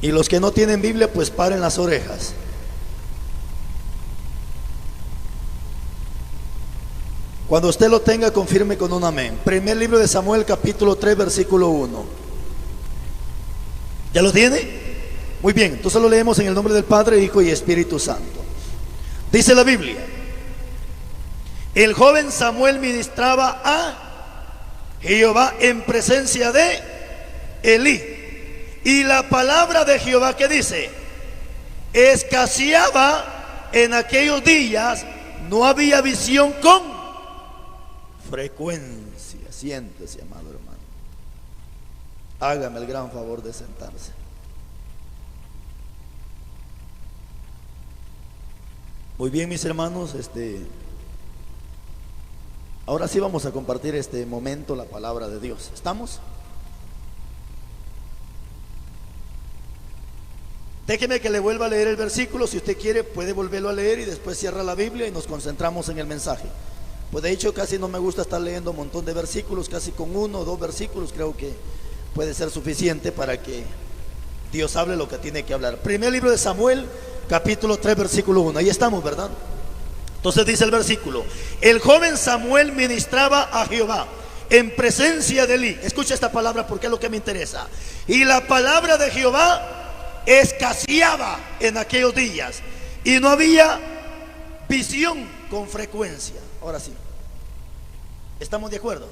Y los que no tienen Biblia, pues paren las orejas. Cuando usted lo tenga, confirme con un amén. Primer libro de Samuel, capítulo 3, versículo 1. ¿Ya lo tiene? Muy bien, entonces lo leemos en el nombre del Padre, Hijo y Espíritu Santo. Dice la Biblia: el joven Samuel ministraba a Jehová en presencia de Elí. Y la palabra de Jehová, que dice, escaseaba en aquellos días, no había visión con frecuencia. Siéntese, amado hermano. Hágame el gran favor de sentarse. Muy bien, mis hermanos, ahora sí vamos a compartir este momento la palabra de Dios. ¿Estamos? Déjeme que le vuelva a leer el versículo. Si usted quiere, puede volverlo a leer y después cierra la Biblia y nos concentramos en el mensaje. Pues de hecho casi no me gusta estar leyendo un montón de versículos. Casi con 1 o 2 versículos creo que puede ser suficiente para que Dios hable lo que tiene que hablar. Primer libro de Samuel, capítulo 3, versículo 1. Ahí estamos, ¿verdad? Entonces dice el versículo: el joven Samuel ministraba a Jehová en presencia de Elí. Escucha esta palabra porque es lo que me interesa. Y la palabra de Jehová escaseaba en aquellos días, y no había visión con frecuencia. Ahora sí, ¿estamos de acuerdo?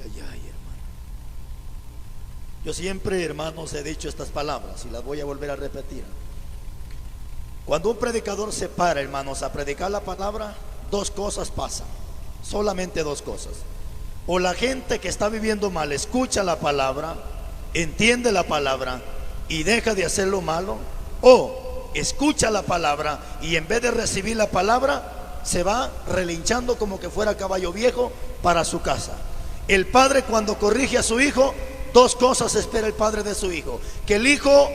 Ay, hermano. Yo siempre, hermanos, he dicho estas palabras y las voy a volver a repetir. Cuando un predicador se para, hermanos, a predicar la palabra, dos cosas pasan, solamente dos cosas. O la gente que está viviendo mal escucha la palabra, entiende la palabra y deja de hacer lo malo, o escucha la palabra y en vez de recibir la palabra se va relinchando como que fuera caballo viejo para su casa. El padre, cuando corrige a su hijo, dos cosas espera el padre de su hijo: que el hijo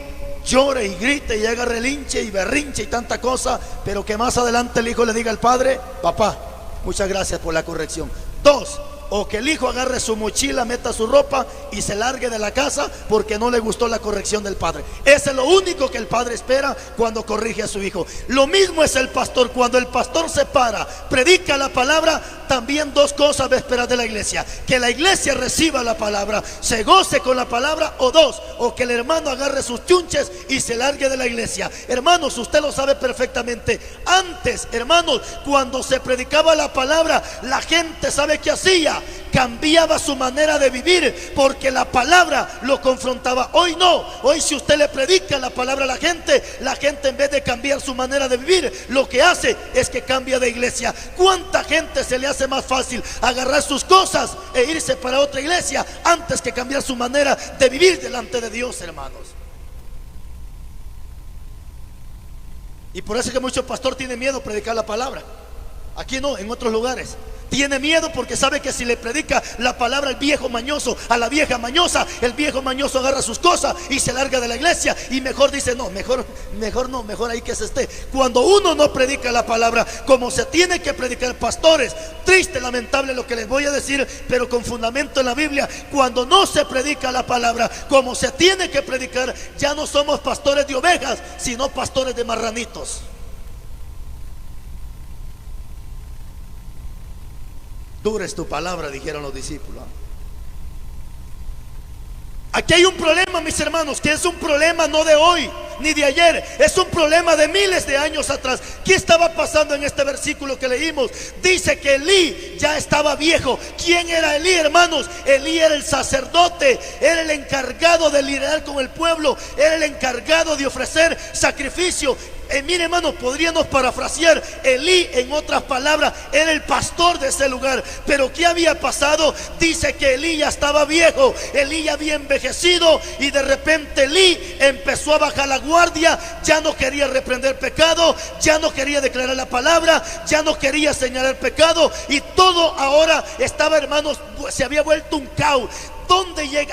llore y grite y haga relinche y berrinche y tanta cosa, pero que más adelante el hijo le diga al padre: papá, muchas gracias por la corrección. Dos, o que el hijo agarre su mochila, meta su ropa y se largue de la casa porque no le gustó la corrección del padre. Eso es lo único que el padre espera cuando corrige a su hijo. Lo mismo es el pastor. Cuando el pastor se para, predica la palabra, también dos cosas va a esperar de la iglesia: que la iglesia reciba la palabra, se goce con la palabra, o dos, o que el hermano agarre sus chunches y se largue de la iglesia. Hermanos, usted lo sabe perfectamente. Antes, hermanos, cuando se predicaba la palabra, la gente sabe qué hacía: cambiaba su manera de vivir porque la palabra lo confrontaba. Hoy no. Hoy, si usted le predica la palabra a la gente en vez de cambiar su manera de vivir, lo que hace es que cambia de iglesia. ¿Cuánta gente se le hace más fácil agarrar sus cosas e irse para otra iglesia antes que cambiar su manera de vivir delante de Dios, hermanos? Y por eso es que muchos pastores tienen miedo a predicar la palabra. Aquí no, en otros lugares. Tiene miedo porque sabe que si le predica la palabra al viejo mañoso, a la vieja mañosa, el viejo mañoso agarra sus cosas y se larga de la iglesia, y mejor dice: no, mejor no, mejor ahí que se esté. Cuando uno no predica la palabra como se tiene que predicar, pastores, triste, lamentable lo que les voy a decir, pero con fundamento en la Biblia, cuando no se predica la palabra como se tiene que predicar, ya no somos pastores de ovejas, sino pastores de marranitos. Dura es tu palabra, dijeron los discípulos. Aquí hay un problema, mis hermanos, que es un problema no de hoy ni de ayer, es un problema de miles de años atrás. ¿Qué estaba pasando en este versículo que leímos? Dice que Elí ya estaba viejo. ¿Quién era Elí, hermanos? Elí era el sacerdote, era el encargado de lidiar con el pueblo, era el encargado de ofrecer sacrificio. Mire, hermano, podríamos parafrasear: Elí, en otras palabras, era el pastor de ese lugar. Pero ¿qué había pasado? Dice que Elí ya estaba viejo, Elí ya había envejecido, y de repente Elí empezó a bajar la guardia. Ya no quería reprender pecado, ya no quería declarar la palabra, ya no quería señalar pecado, y todo ahora estaba, hermanos, se había vuelto un caos.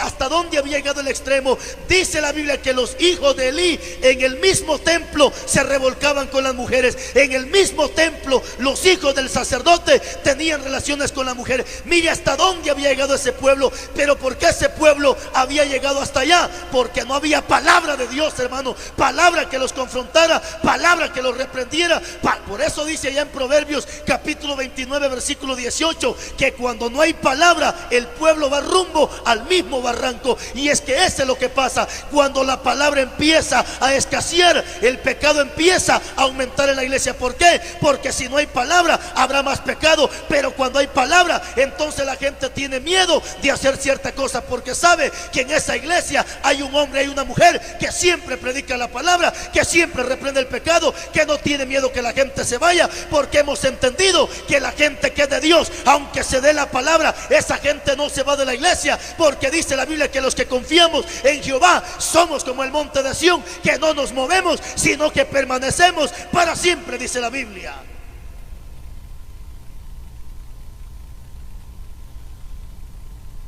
¿Hasta dónde había llegado el extremo? Dice la Biblia que los hijos de Elí en el mismo templo se revolcaban con las mujeres. En el mismo templo los hijos del sacerdote tenían relaciones con las mujeres. Mire hasta dónde había llegado ese pueblo. Pero ¿por qué ese pueblo había llegado hasta allá? Porque no había palabra de Dios, hermano. Palabra que los confrontara, palabra que los reprendiera. Por eso dice allá en Proverbios capítulo 29 versículo 18 que cuando no hay palabra el pueblo va rumbo al mismo barranco. Y es que eso es lo que pasa cuando la palabra empieza a escasear. El pecado empieza a aumentar en la iglesia. ¿Por qué? Porque si no hay palabra habrá más pecado. Pero cuando hay palabra, entonces la gente tiene miedo de hacer cierta cosa, porque sabe que en esa iglesia hay un hombre, hay una mujer que siempre predica la palabra, que siempre reprende el pecado, que no tiene miedo que la gente se vaya, porque hemos entendido que la gente que es de Dios, aunque se dé la palabra, esa gente no se va de la iglesia. Porque dice la Biblia que los que confiamos en Jehová somos como el monte de Sión, que no nos movemos, sino que permanecemos para siempre, dice la Biblia.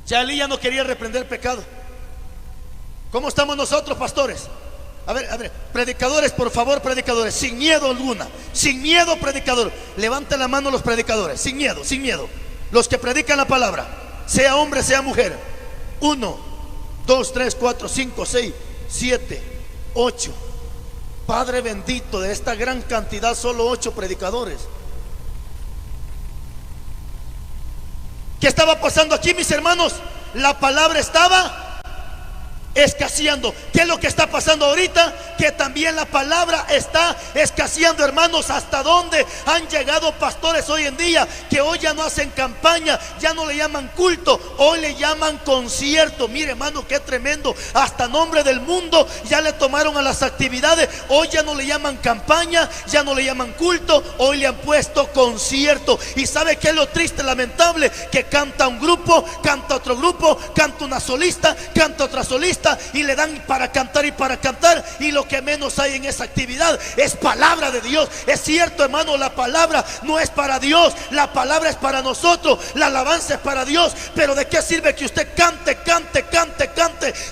Ya Elías no quería reprender pecado. ¿Cómo estamos nosotros, pastores? A ver, predicadores, por favor, predicadores, sin miedo alguna, sin miedo, predicador. Levanten la mano los predicadores, sin miedo, sin miedo. Los que predican la palabra, sea hombre, sea mujer. 1, 2, 3, 4, 5, 6, 7, 8. Padre bendito, de esta gran cantidad solo 8 predicadores. ¿Qué estaba pasando aquí, mis hermanos? La palabra estaba escaseando. ¿Qué es lo que está pasando ahorita? Que también la palabra está escaseando, hermanos. ¿Hasta dónde han llegado pastores hoy en día? Que hoy ya no hacen campaña, ya no le llaman culto, hoy le llaman concierto. Mire, hermano, qué tremendo. Hasta nombre del mundo ya le tomaron a las actividades. Hoy ya no le llaman campaña, ya no le llaman culto, hoy le han puesto concierto. ¿Y sabe qué es lo triste, lamentable? Que canta un grupo, canta otro grupo, canta una solista, canta otra solista, y le dan para cantar y para cantar, y lo que menos hay en esa actividad es palabra de Dios. Es cierto, hermano, la palabra no es para Dios, la palabra es para nosotros, la alabanza es para Dios. Pero ¿de qué sirve que usted cante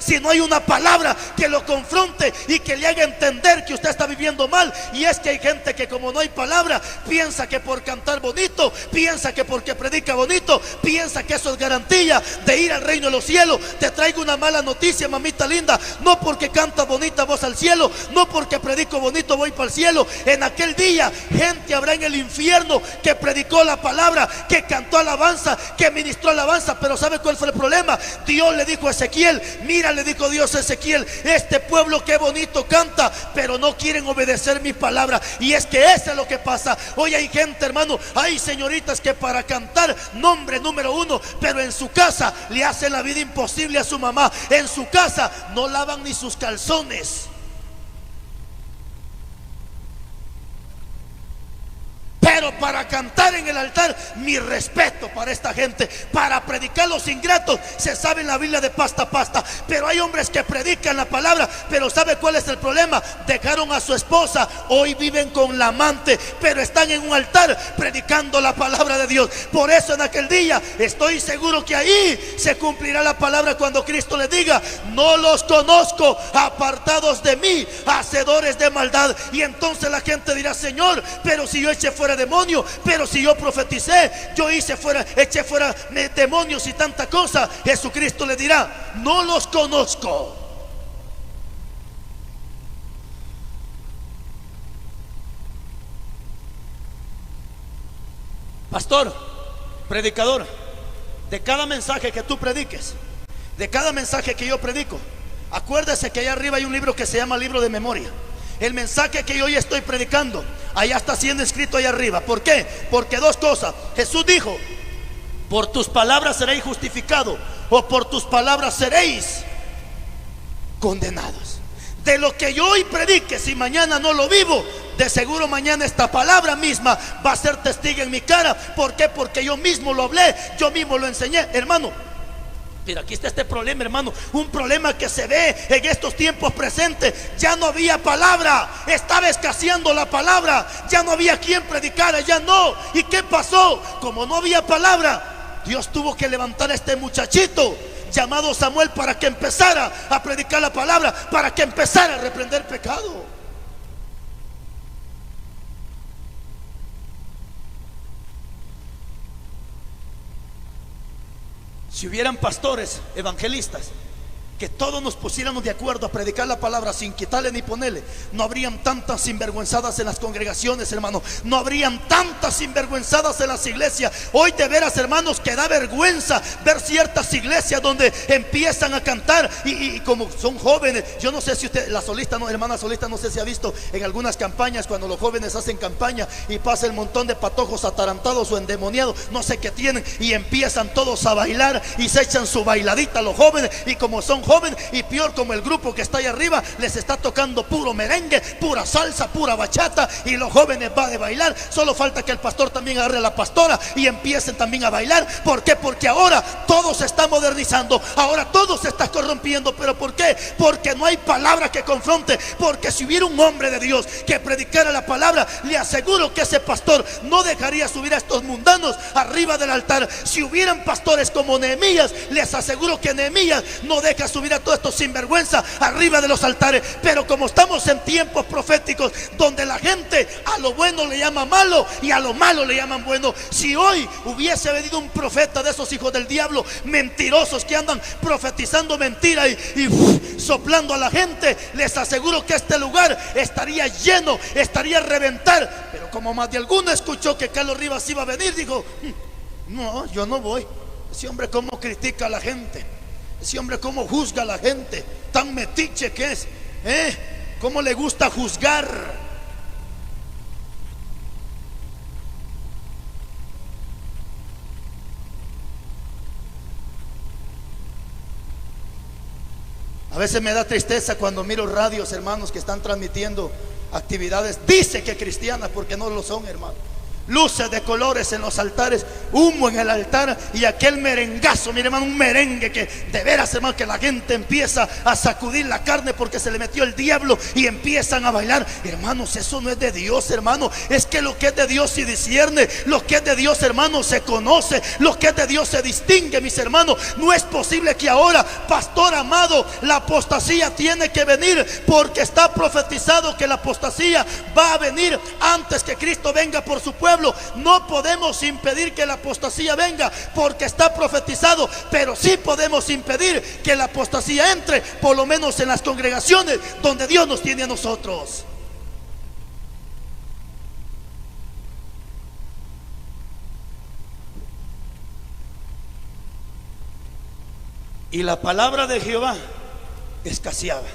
si no hay una palabra que lo confronte y que le haga entender que usted está viviendo mal? Y es que hay gente que, como no hay palabra, piensa que por cantar bonito, piensa que porque predica bonito, piensa que eso es garantía de ir al reino de los cielos. Te traigo una mala noticia, mamita linda. No porque canta bonita voz al cielo, no porque predico bonito voy para el cielo. En aquel día gente habrá en el infierno que predicó la palabra, que cantó alabanza, que ministró alabanza. Pero ¿sabe cuál fue el problema? Dios le dijo a Ezequiel, mira, le dijo Dios a Ezequiel, este pueblo qué bonito canta, pero no quieren obedecer mi palabra. Y es que eso es lo que pasa. Hoy hay gente, hermano, hay señoritas que para cantar nombre número 1, pero en su casa le hacen la vida imposible a su mamá. En su casa no lavan ni sus calzones. Pero para cantar en el altar, mi respeto para esta gente. Para predicar los ingratos, se sabe en la Biblia de pasta a pasta. Pero hay hombres que predican la palabra, pero ¿sabe cuál es el problema? Dejaron a su esposa, hoy viven con la amante, pero están en un altar predicando la palabra de Dios. Por eso en aquel día estoy seguro que ahí se cumplirá la palabra cuando Cristo le diga, no los conozco, apartados de mí, hacedores de maldad. Y entonces la gente dirá, Señor, pero si yo eché fuera demonio, pero si yo profeticé, yo eché fuera demonios y tanta cosa. Jesucristo le dirá, no los conozco. Pastor, predicador, de cada mensaje que tú prediques, de cada mensaje que yo predico, acuérdese que allá arriba hay un libro que se llama libro de memoria. El mensaje que yo hoy estoy predicando, allá está siendo escrito allá arriba. ¿Por qué? Porque dos cosas. Jesús dijo, por tus palabras seréis justificados, o por tus palabras seréis condenados. De lo que yo hoy predique, si mañana no lo vivo, de seguro mañana esta palabra misma va a ser testigo en mi cara. ¿Por qué? Porque yo mismo lo hablé, yo mismo lo enseñé, hermano. Mira, aquí está este problema, hermano, un problema que se ve en estos tiempos presentes. Ya no había palabra, estaba escaseando la palabra, ya no había quien predicara, ya no. ¿Y qué pasó? Como no había palabra, Dios tuvo que levantar a este muchachito llamado Samuel para que empezara a predicar la palabra, para que empezara a reprender pecado. Si hubieran pastores, evangelistas, que todos nos pusiéramos de acuerdo a predicar la palabra sin quitarle ni ponerle, no habrían tantas sinvergüenzadas en las congregaciones, hermano. No habrían tantas sinvergüenzadas en las iglesias. Hoy de veras, hermanos, que da vergüenza ver ciertas iglesias donde empiezan a cantar y como son jóvenes. Yo no sé si usted, la solista, no, hermana solista, no sé si ha visto en algunas campañas cuando los jóvenes hacen campaña y pasa el montón de patojos atarantados o endemoniados, no sé qué tienen, y empiezan todos a bailar y se echan su bailadita los jóvenes, y como son jóvenes, y peor, como el grupo que está ahí arriba les está tocando puro merengue, pura salsa, pura bachata, y los jóvenes van a bailar. Solo falta que el pastor también agarre a la pastora y empiecen también a bailar. ¿Por qué? Porque ahora todo se está modernizando, ahora todo se está corrompiendo. ¿Pero por qué? Porque no hay palabra que confronte. Porque si hubiera un hombre de Dios que predicara la palabra, le aseguro que ese pastor no dejaría subir a estos mundanos arriba del altar. Si hubieran pastores como Nehemías, les aseguro que Nehemías no deja subir a todos estos sinvergüenza arriba de los altares. Pero como estamos en tiempos proféticos donde la gente a lo bueno le llama malo y a lo malo le llaman bueno, si hoy hubiese venido un profeta de esos hijos del diablo, mentirosos que andan profetizando mentira y soplando a la gente, les aseguro que este lugar estaría lleno, estaría a reventar. Pero como más de alguno escuchó que Carlos Rivas iba a venir, dijo: no, yo no voy. Ese hombre cómo critica a la gente, ese hombre cómo juzga a la gente, tan metiche que es, cómo le gusta juzgar. A veces me da tristeza cuando miro radios, hermanos, que están transmitiendo actividades, dice que cristianas, porque no lo son, hermano. Luces de colores en los altares, humo en el altar y aquel merengazo, mire, hermano, un merengue que de veras, hermano, que la gente empieza a sacudir la carne porque se le metió el diablo y empiezan a bailar. Hermanos, eso no es de Dios, hermano. Es que lo que es de Dios se discierne, lo que es de Dios, hermano, se conoce, lo que es de Dios se distingue, mis hermanos. No es posible que ahora, pastor amado, la apostasía tiene que venir, porque está profetizado que la apostasía va a venir antes que Cristo venga por su pueblo. No podemos impedir que la apostasía venga porque está profetizado, pero sí podemos impedir que la apostasía entre, por lo menos en las congregaciones donde Dios nos tiene a nosotros. Y la palabra de Jehová escaseaba.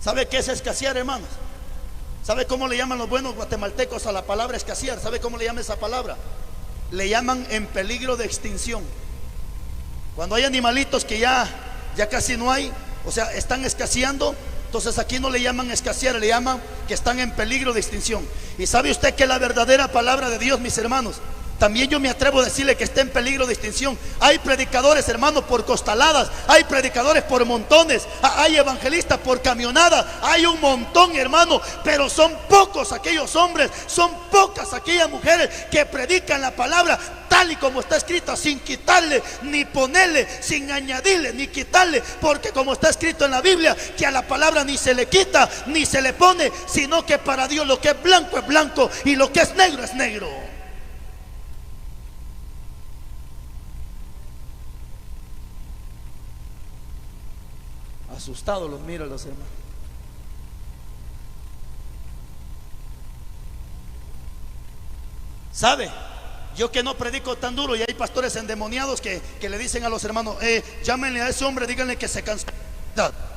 ¿Sabe qué es escasear, hermanos? ¿Sabe cómo le llaman los buenos guatemaltecos a la palabra escasear? ¿Sabe cómo le llama esa palabra? Le llaman en peligro de extinción. Cuando hay animalitos que ya casi no hay, o sea, están escaseando, entonces aquí no le llaman escasear, le llaman que están en peligro de extinción. Y sabe usted que la verdadera palabra de Dios, mis hermanos, también yo me atrevo a decirle que está en peligro de extinción. Hay predicadores, hermanos, por costaladas, hay predicadores por montones, hay evangelistas por camionada, hay un montón, hermano, pero son pocos aquellos hombres, son pocas aquellas mujeres que predican la palabra tal y como está escrita, sin quitarle ni ponerle, sin añadirle ni quitarle, porque como está escrito en la Biblia, que a la palabra ni se le quita ni se le pone, sino que para Dios lo que es blanco y lo que es negro es negro. Asustados los miro a los hermanos. ¿Sabe? Yo que no predico tan duro, y hay pastores endemoniados que le dicen a los hermanos: llámenle a ese hombre, díganle que se canceló.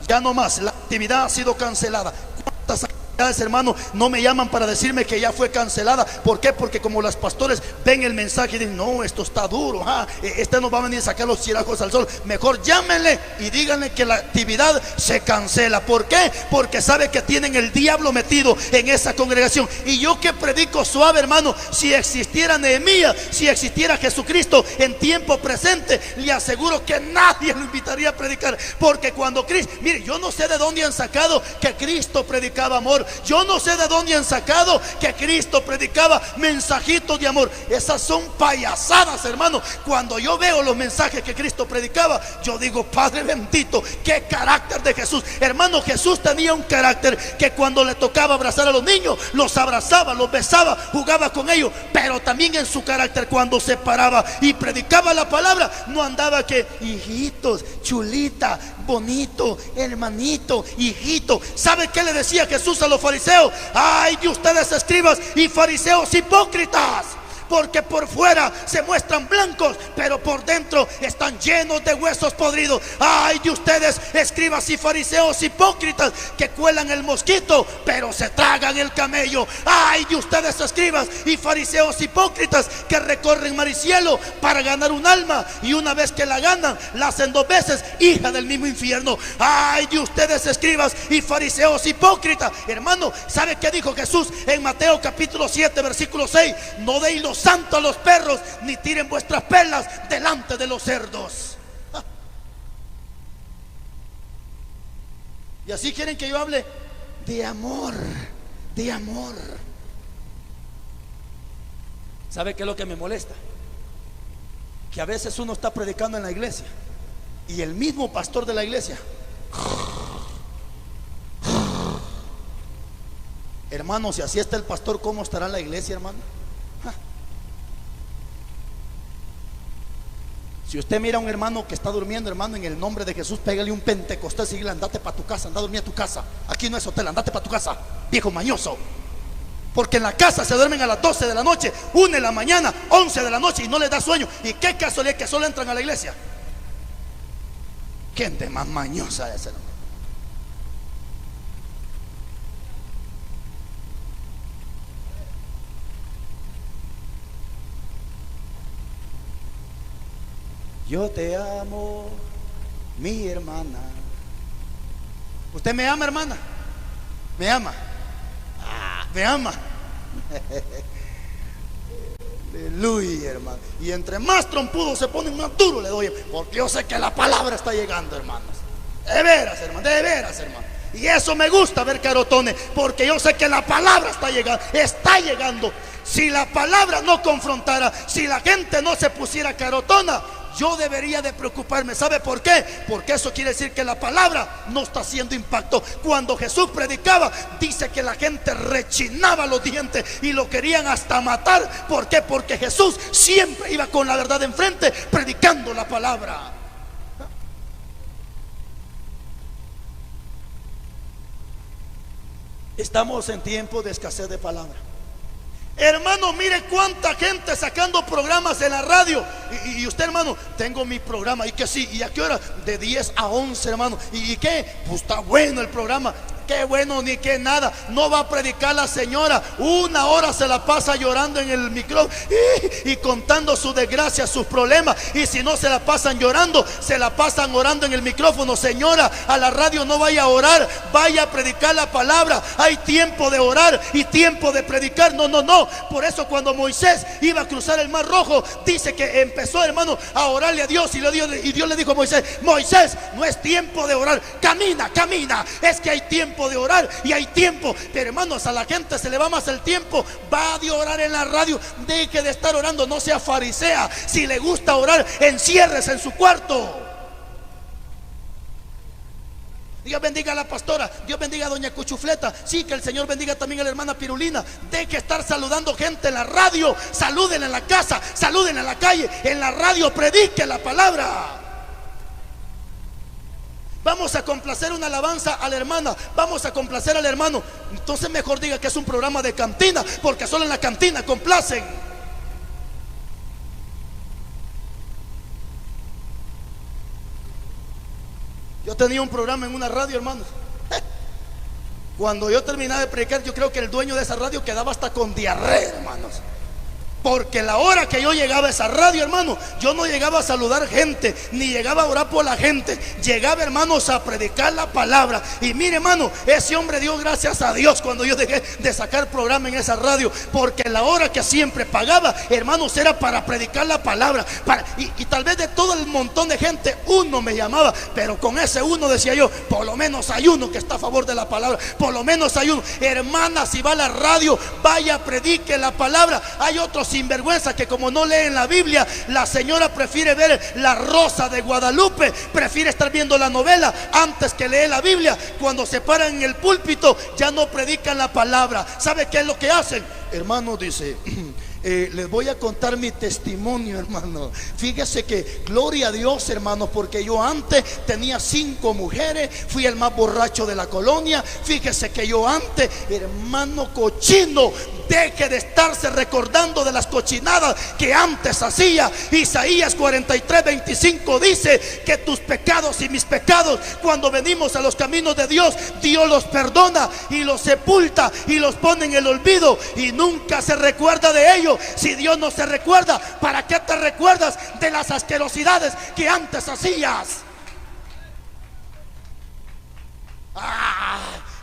Ya no más, la actividad ha sido cancelada. ¿Cuántas actividades, hermano, no me llaman para decirme que ya fue cancelada? ¿Por qué? Porque como los pastores ven el mensaje y dicen: no, esto está duro, este no va a venir a sacar los chirajos al sol. Mejor llámenle y díganle que la actividad se cancela. ¿Por qué? Porque sabe que tienen el diablo metido en esa congregación. Y yo que predico suave, hermano, si existiera Nehemías, si existiera Jesucristo en tiempo presente, le aseguro que nadie lo invitaría a predicar. Porque cuando Cristo, mire, yo no sé de dónde han sacado que Cristo predicaba amor. amor. Yo no sé de dónde han sacado que Cristo predicaba mensajitos de amor. Esas son payasadas, hermano. Cuando yo veo los mensajes que Cristo predicaba, yo digo, Padre bendito, qué carácter de Jesús. Hermano, Jesús tenía un carácter que cuando le tocaba abrazar a los niños, los abrazaba, los besaba, jugaba con ellos. Pero también en su carácter, cuando se paraba y predicaba la palabra, no andaba que hijitos, chulita, bonito, hermanito, hijito. ¿Sabe qué le decía Jesús a los fariseos? Ay de ustedes, escribas y fariseos hipócritas, porque por fuera se muestran blancos, pero por dentro están llenos de huesos podridos. Ay de ustedes, escribas y fariseos hipócritas, que cuelan el mosquito, pero se tragan el camello. Ay de ustedes, escribas y fariseos hipócritas, que recorren mar y cielo para ganar un alma, y una vez que la ganan, la hacen dos veces hija del mismo infierno. Ay de ustedes, escribas y fariseos hipócritas. Hermano, ¿sabe qué dijo Jesús en Mateo capítulo 7 versículo 6? No deis los santos a los perros, ni tiren vuestras perlas delante de los cerdos. Y así quieren que yo hable de amor, de amor. ¿Sabe qué es lo que me molesta? Que a veces uno está predicando en la iglesia y el mismo pastor de la iglesia, hermano, si así está el pastor, ¿cómo estará la iglesia, hermano? Si usted mira a un hermano que está durmiendo, hermano, en el nombre de Jesús, pégale un pentecostal y dile, andate para tu casa, anda a dormir a tu casa. Aquí no es hotel, andate para tu casa, viejo mañoso. Porque en la casa se duermen a las 12 de la noche, 1 de la mañana, 11 de la noche, y no les da sueño. ¿Y qué casualidad que solo entran a la iglesia? Gente más mañosa es, hermano. Yo te amo, mi hermana. ¿Usted me ama, hermana? ¿Me ama? ¿Me ama? Aleluya, hermano. Y entre más trompudo se ponen, más duro le doy, porque yo sé que la palabra está llegando, hermanos. De veras, hermano, de veras, hermano. Y eso me gusta ver carotones, porque yo sé que la palabra está llegando, está llegando. Si la palabra no confrontara, si la gente no se pusiera carotona, yo debería de preocuparme. ¿Sabe por qué? Porque eso quiere decir que la palabra no está haciendo impacto. Cuando Jesús predicaba, dice que la gente rechinaba los dientes y lo querían hasta matar. ¿Por qué? Porque Jesús siempre iba con la verdad enfrente, predicando la palabra. Estamos en tiempos de escasez de palabra. Hermano, mire cuánta gente sacando programas en la radio. Y usted, hermano, tengo mi programa. ¿Y que sí? ¿Y a qué hora? De 10 a 11, hermano. ¿Y qué? Pues está bueno el programa. Qué bueno, ni qué nada. No va a predicar la señora. 1 hora se la pasa llorando en el micrófono y contando su desgracia, sus problemas. Y si no se la pasan llorando, se la pasan orando en el micrófono. Señora, a la radio no vaya a orar, vaya a predicar la palabra. Hay tiempo de orar y tiempo de predicar. No, no, no. Por eso cuando Moisés iba a cruzar el mar rojo, dice que empezó, hermano, a orarle a Dios. Y Dios le dijo a Moisés: Moisés, no es tiempo de orar, camina, camina. Es que hay tiempo de orar y hay tiempo. Pero hermanos, a la gente se le va más el tiempo. Va a orar en la radio, deje de estar orando, no sea farisea. Si le gusta orar, enciérrese en su cuarto. Dios bendiga a la pastora, Dios bendiga a doña Cuchufleta. Sí, que el Señor bendiga también a la hermana Pirulina. Deje estar saludando gente en la radio. Saluden en la casa, saluden en la calle. En la radio predique la palabra. Vamos a complacer una alabanza a la hermana, vamos a complacer al hermano. Entonces mejor diga que es un programa de cantina, porque solo en la cantina complacen. Yo tenía un programa en una radio, hermano. Cuando yo terminaba de predicar, yo creo que el dueño de esa radio quedaba hasta con diarrea, hermanos. Porque la hora que yo llegaba a esa radio, hermano, yo no llegaba a saludar gente, ni llegaba a orar por la gente. Llegaba, hermanos, a predicar la palabra. Y mire, hermano, ese hombre dio gracias a Dios cuando yo dejé de sacar programa en esa radio. Porque la hora que siempre pagaba, hermanos, era para predicar la palabra. Y tal vez de todo el montón de gente, uno me llamaba. Pero con ese uno decía yo, por lo menos hay uno que está a favor de la palabra. Por lo menos hay uno. Hermana, si va a la radio, vaya, predique la palabra. Hay otros sinvergüenza que como no leen la Biblia, la señora prefiere ver La Rosa de Guadalupe, prefiere estar viendo la novela antes que leer la Biblia. Cuando se paran en el púlpito ya no predican la palabra. ¿Sabe qué es lo que hacen? Hermano, dice, les voy a contar mi testimonio, hermano. Fíjese que gloria a Dios, hermano, porque yo antes tenía 5 mujeres, fui el más borracho de la colonia. Fíjese que yo antes, hermano, cochino, deje de estarse recordando de las cochinadas que antes hacía. Isaías 43:25 dice que tus pecados y mis pecados, cuando venimos a los caminos de Dios, Dios los perdona y los sepulta y los pone en el olvido y nunca se recuerda de ellos. Si Dios no se recuerda, ¿para qué te recuerdas de las asquerosidades que antes hacías?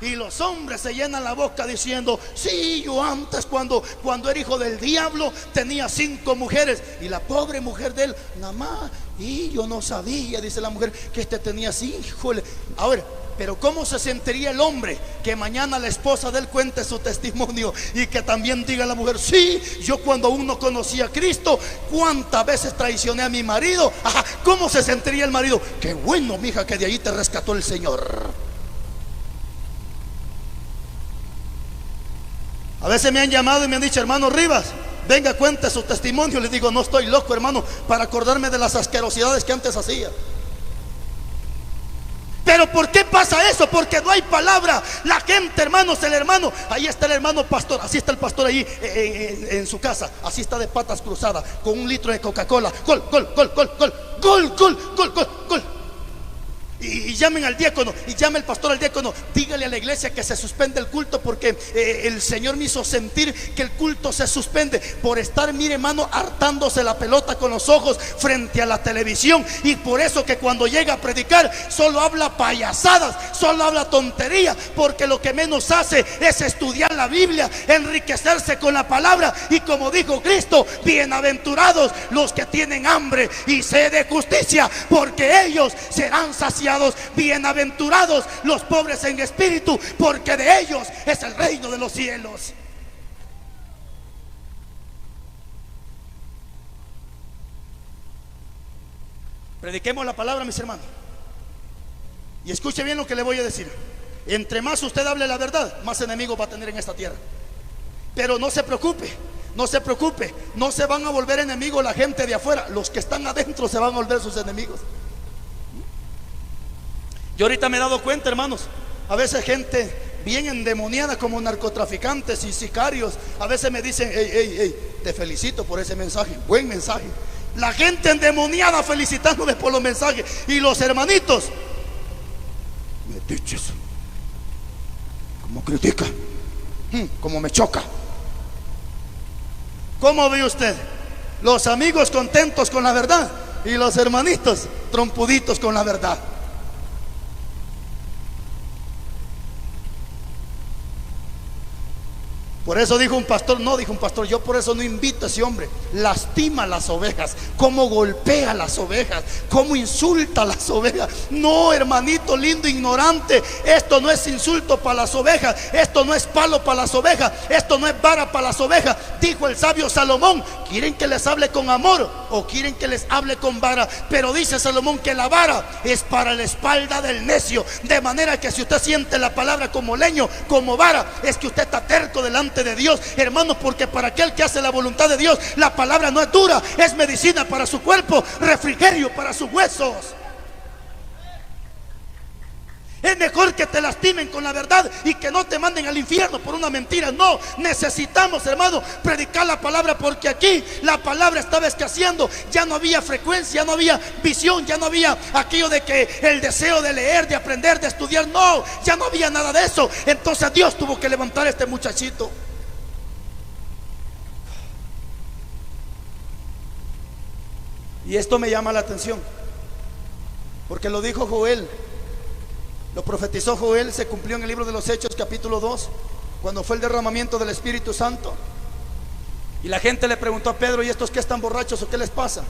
Y los hombres se llenan la boca diciendo, sí, yo antes cuando era hijo del diablo tenía 5 mujeres. Y la pobre mujer de él, nada más, y yo no sabía, dice la mujer, que tenía 5. A ver, pero ¿cómo se sentiría el hombre que mañana la esposa de él cuente su testimonio y que también diga a la mujer, sí, yo cuando aún no conocía a Cristo, cuántas veces traicioné a mi marido? Ajá, ¿cómo se sentiría el marido? Qué bueno, mija, que de ahí te rescató el Señor. A veces me han llamado y me han dicho, hermano Rivas, venga, cuente su testimonio. Les digo, no estoy loco, hermano, para acordarme de las asquerosidades que antes hacía. Pero ¿por qué pasa eso? Porque no hay palabra. La gente, hermanos, el hermano, ahí está el hermano pastor, así está el pastor ahí en su casa, así está de patas cruzadas, con 1 litro de Coca-Cola. Gol, gol, gol, gol, gol, gol, gol, gol, gol, gol. Y llamen al diácono, y llame el pastor al diácono, dígale a la iglesia que se suspende el culto, porque el Señor me hizo sentir que el culto se suspende por estar, mire, hermano, hartándose la pelota con los ojos frente a la televisión. Y por eso que cuando llega a predicar solo habla payasadas, solo habla tontería, porque lo que menos hace es estudiar la Biblia, enriquecerse con la palabra. Y como dijo Cristo, bienaventurados los que tienen hambre y sed de justicia, porque ellos serán saciados. Bienaventurados los pobres en espíritu, porque de ellos es el reino de los cielos. Prediquemos la palabra, mis hermanos. Y escuche bien lo que le voy a decir. Entre más usted hable la verdad, más enemigos va a tener en esta tierra. Pero no se preocupe, no se preocupe, no se van a volver enemigos la gente de afuera. Los que están adentro se van a volver sus enemigos. Yo ahorita me he dado cuenta, hermanos, a veces gente bien endemoniada como narcotraficantes y sicarios, a veces me dicen, hey, te felicito por ese mensaje, buen mensaje. La gente endemoniada felicitándome por los mensajes, y los hermanitos, me dices, como critica, como me choca. ¿Cómo ve usted? Los amigos contentos con la verdad y los hermanitos trompuditos con la verdad. Por eso dijo un pastor, yo por eso no invito a ese hombre. Lastima a las ovejas, cómo golpea a las ovejas, cómo insulta a las ovejas. No, hermanito lindo, ignorante, esto no es insulto para las ovejas, esto no es palo para las ovejas, esto no es vara para las ovejas. Dijo el sabio Salomón, ¿quieren que les hable con amor o quieren que les hable con vara? Pero dice Salomón que la vara es para la espalda del necio. De manera que si usted siente la palabra como leño, como vara, es que usted está terco delante de Dios, hermanos, porque para aquel que hace la voluntad de Dios, la palabra no es dura, es medicina para su cuerpo, refrigerio para sus huesos. Es mejor que te lastimen con la verdad y que no te manden al infierno por una mentira. No, necesitamos, hermano, predicar la palabra, porque aquí la palabra estaba escaseando. Ya no había frecuencia, ya no había visión, ya no había aquello de que el deseo de leer, de aprender, de estudiar. No, ya no había nada de eso. Entonces Dios tuvo que levantar a este muchachito. Y esto me llama la atención, porque lo dijo Joel, lo profetizó Joel, se cumplió en el libro de los Hechos capítulo 2, cuando fue el derramamiento del Espíritu Santo. Y la gente le preguntó a Pedro: ¿y estos qué, están borrachos o qué les pasa?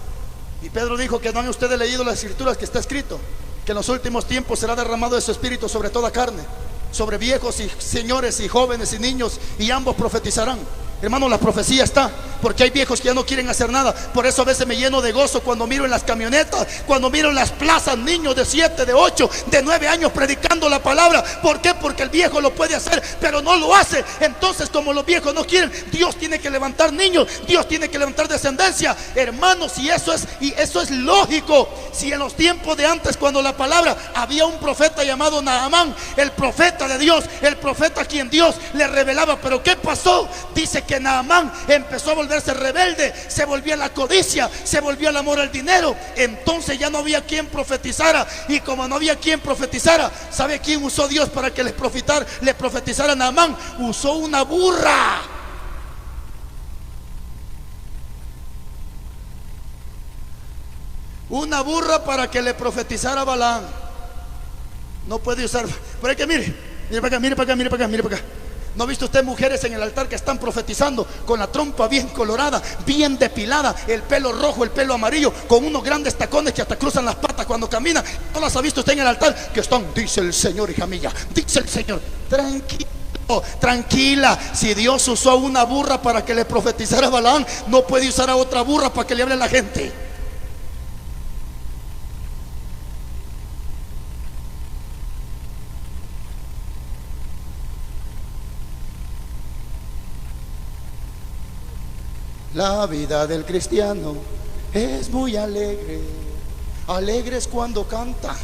Y Pedro dijo: que no han ustedes leído las escrituras, que está escrito que en los últimos tiempos será derramado de su Espíritu sobre toda carne, sobre viejos y señores y jóvenes y niños, y ambos profetizarán. Hermano, la profecía está, porque hay viejos que ya no quieren hacer nada. Por eso a veces me lleno de gozo cuando miro en las camionetas, cuando miro en las plazas niños de 7, de 8, de 9 años predicando la palabra. ¿Por qué? Porque el viejo lo puede hacer, pero no lo hace. Entonces, como los viejos no quieren, Dios tiene que levantar niños, Dios tiene que levantar descendencia. Hermanos, y eso es lógico. Si en los tiempos de antes, cuando la palabra, había un profeta llamado Naamán, el profeta de Dios, el profeta a quien Dios le revelaba. Pero ¿qué pasó? Dice que Naamán empezó a volverse rebelde, se volvió a la codicia, se volvió al amor al dinero. Entonces ya no había quien profetizara, y como no había quien profetizara, ¿sabe quién usó Dios para que le profetizara a Naamán? Usó una burra. Una burra para que le profetizara a Balaam. No puede usar, pero hay que mire para acá, mire para acá, mire para acá, mire para acá. ¿No ha visto usted mujeres en el altar que están profetizando con la trompa bien colorada, bien depilada, el pelo rojo, el pelo amarillo, con unos grandes tacones que hasta cruzan las patas cuando caminan? ¿No las ha visto usted en el altar? Que están: dice el Señor, hija mía, dice el Señor. Tranquilo, tranquila. Si Dios usó a una burra para que le profetizara a Balaam, no puede usar a otra burra para que le hable a la gente. La vida del cristiano es muy alegre. Alegres cuando cantan,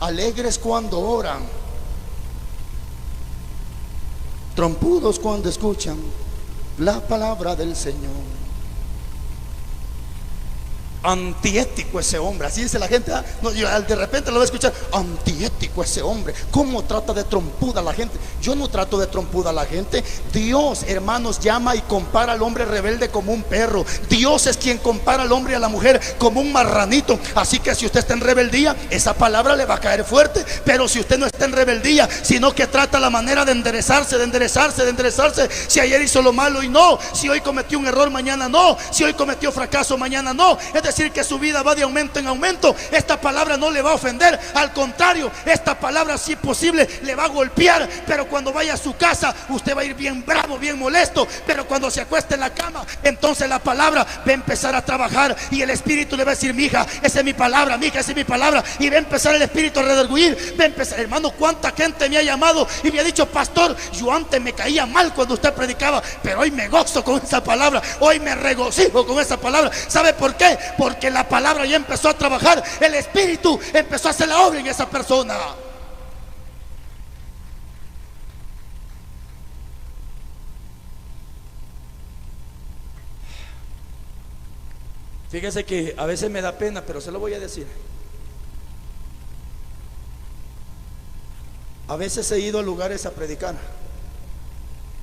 alegres cuando oran, trompudos cuando escuchan la palabra del Señor. Antiético ese hombre, así dice la gente. No, yo de repente lo voy a escuchar: antiético ese hombre. ¿Cómo trata de trompuda a la gente? Yo no trato de trompuda a la gente. Dios, hermanos, llama y compara al hombre rebelde como un perro. Dios es quien compara al hombre y a la mujer como un marranito. Así que si usted está en rebeldía, esa palabra le va a caer fuerte. Pero si usted no está en rebeldía, sino que trata la manera de enderezarse, si ayer hizo lo malo y no, si hoy cometió un error, mañana no, si hoy cometió fracaso, mañana no, es decir que su vida va de aumento en aumento, esta palabra no le va a ofender. Al contrario, esta palabra, si es posible, le va a golpear. Pero cuando vaya a su casa, usted va a ir bien bravo, bien molesto. Pero cuando se acueste en la cama, entonces la palabra va a empezar a trabajar, y el Espíritu le va a decir: mija, esa es mi palabra, mija, esa es mi palabra. Y va a empezar el Espíritu a redarguir, va a empezar. Hermano, cuánta gente me ha llamado y me ha dicho: pastor, yo antes me caía mal cuando usted predicaba, pero hoy me gozo con esa palabra, hoy me regocijo con esa palabra. ¿Sabe por qué? Porque la palabra ya empezó a trabajar, el Espíritu empezó a hacer la obra en esa persona. Fíjese que a veces me da pena, pero se lo voy a decir. A veces he ido a lugares a predicar,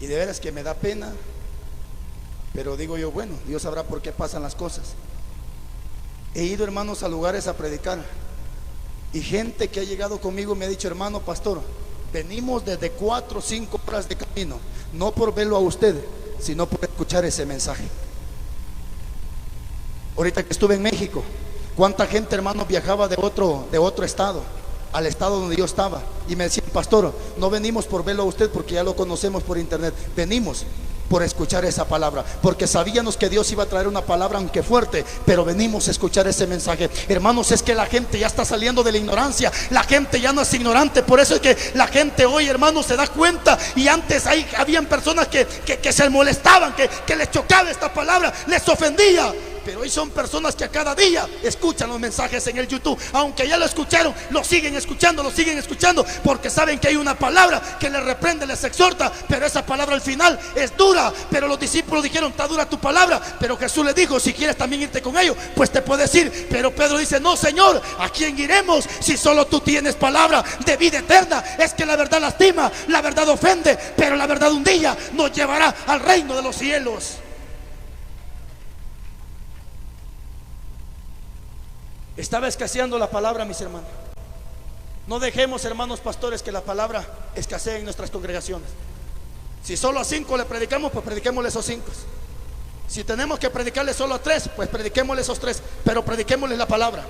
y de veras que me da pena, pero digo yo: bueno, Dios sabrá por qué pasan las cosas. He ido, hermanos, a lugares a predicar, y gente que ha llegado conmigo me ha dicho: hermano pastor, venimos desde 4 o 5 horas de camino, no por verlo a usted, sino por escuchar ese mensaje. Ahorita que estuve en México, cuánta gente, hermano, viajaba de otro estado al estado donde yo estaba, y me decían: pastor, no venimos por verlo a usted porque ya lo conocemos por internet, venimos por escuchar esa palabra, porque sabíamos que Dios iba a traer una palabra aunque fuerte, pero venimos a escuchar ese mensaje. Hermanos, es que la gente ya está saliendo de la ignorancia, la gente ya no es ignorante. Por eso es que la gente hoy, hermanos, se da cuenta. Y antes habían personas que se molestaban, que les chocaba esta palabra, les ofendía. Pero hoy son personas que a cada día escuchan los mensajes en el YouTube. Aunque ya lo escucharon, lo siguen escuchando, porque saben que hay una palabra que les reprende, les exhorta. Pero esa palabra al final es dura. Pero los discípulos dijeron: está dura tu palabra. Pero Jesús les dijo: si quieres también irte con ellos, pues te puedes ir. Pero Pedro dice: no, Señor, ¿a quién iremos si solo tú tienes palabra de vida eterna? Es que la verdad lastima, la verdad ofende, pero la verdad un día nos llevará al reino de los cielos. Estaba escaseando la palabra, mis hermanos. No dejemos, hermanos pastores, que la palabra escasee en nuestras congregaciones. Si solo a 5 le predicamos, pues prediquémosle esos 5. Si tenemos que predicarle solo a 3, pues prediquémosle esos 3, pero prediquémosle la palabra.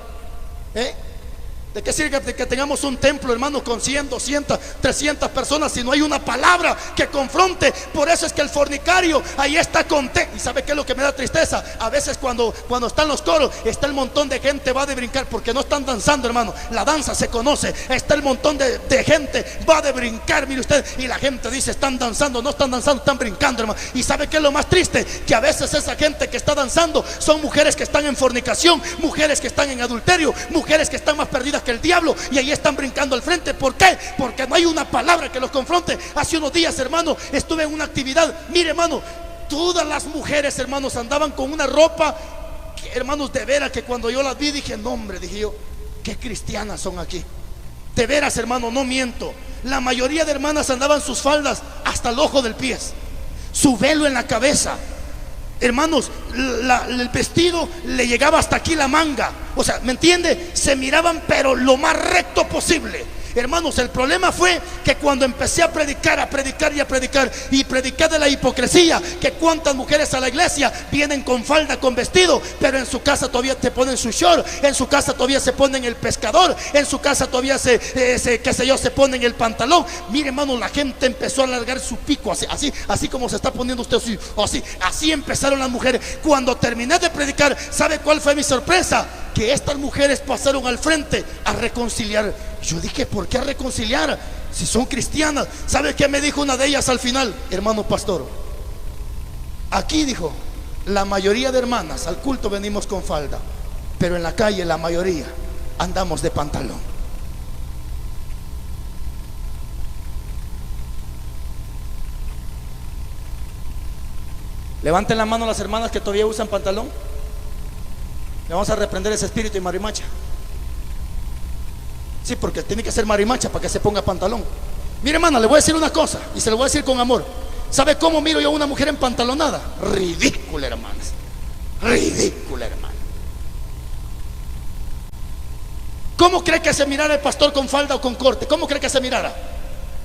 ¿De qué sirve que tengamos un templo, hermanos, con 100, 200, 300 personas si no hay una palabra que confronte? Por eso es que el fornicario ahí está contento. ¿Y sabe qué es lo que me da tristeza? A veces cuando están los coros, está el montón de gente, va de brincar, porque no están danzando, hermano. La danza se conoce. Está el montón de gente, va de brincar, mire usted. Y la gente dice, están danzando. No están danzando, están brincando, hermano. ¿Y sabe qué es lo más triste? Que a veces esa gente que está danzando son mujeres que están en fornicación, mujeres que están en adulterio, mujeres que están más perdidas que el diablo, y ahí están brincando al frente. ¿Por qué? Porque no hay una palabra que los confronte. Hace unos días, hermano, estuve en una actividad. Mire, hermano, todas las mujeres, hermanos, andaban con una ropa que, hermanos, de veras que cuando yo las vi dije, no, hombre, dije yo, qué cristianas son aquí. De veras, hermano, no miento. La mayoría de hermanas andaban sus faldas hasta el ojo del pie, su velo en la cabeza. Hermanos, el vestido le llegaba hasta aquí la manga. O sea, ¿me entiende? Se miraban pero lo más recto posible. Hermanos, el problema fue que cuando empecé a predicar y predicar de la hipocresía, que cuántas mujeres a la iglesia vienen con falda, con vestido, pero en su casa todavía te ponen su short, en su casa todavía se ponen el pescador, en su casa todavía se ponen el pantalón. Mire, hermano, la gente empezó a alargar su pico, así como se está poniendo usted, así empezaron las mujeres. Cuando terminé de predicar, ¿sabe cuál fue mi sorpresa? Que estas mujeres pasaron al frente a reconciliar. Yo dije, ¿por qué a reconciliar? Si son cristianas. ¿Sabe qué me dijo una de ellas al final? Hermano pastor, aquí dijo, la mayoría de hermanas al culto venimos con falda, pero en la calle la mayoría andamos de pantalón. Levanten la mano las hermanas que todavía usan pantalón. Le vamos a reprender ese espíritu de marimacha. Sí, porque tiene que ser marimacha para que se ponga pantalón. Mire, hermana, le voy a decir una cosa, y se lo voy a decir con amor. ¿Sabe cómo miro yo a una mujer empantalonada? Ridícula, hermanas. Ridícula, hermana. ¿Cómo cree que se mirara el pastor con falda o con corte? ¿Cómo cree que se mirara?